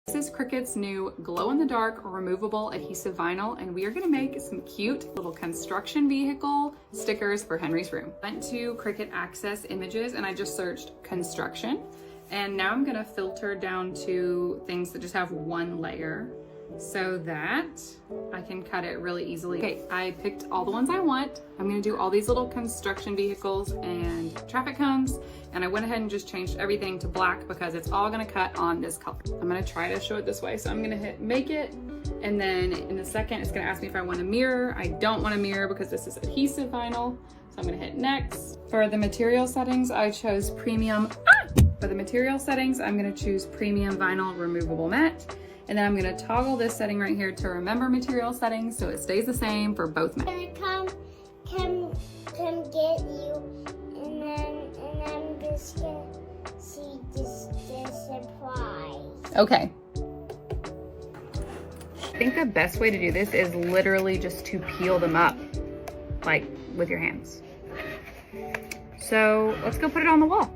This is Cricut's new glow-in-the-dark removable adhesive vinyl, and we are gonna make some cute little construction vehicle stickers for Henry's room. Went to Cricut Access Images and I just searched construction, and now I'm gonna filter down to things that just have one layer so that I can cut it really easily. Okay, I picked all the ones I want. I'm gonna do all these little construction vehicles and traffic cones, and I went ahead and just changed everything to black because it's all gonna cut on this color. I'm gonna try to show it this way. So I'm gonna hit make it, and then in a second it's gonna ask me if I want a mirror. I don't want a mirror because this is adhesive vinyl. So I'm gonna hit next. For the material settings, I chose premium. For the material settings, I'm gonna choose premium vinyl removable matte. And then I'm gonna toggle this setting right here to remember material settings so it stays the same for both matte. I'm gonna come get you, and then I'm just gonna see this surprise. Okay. I think the best way to do this is literally just to peel them up, like with your hands. So let's go put it on the wall.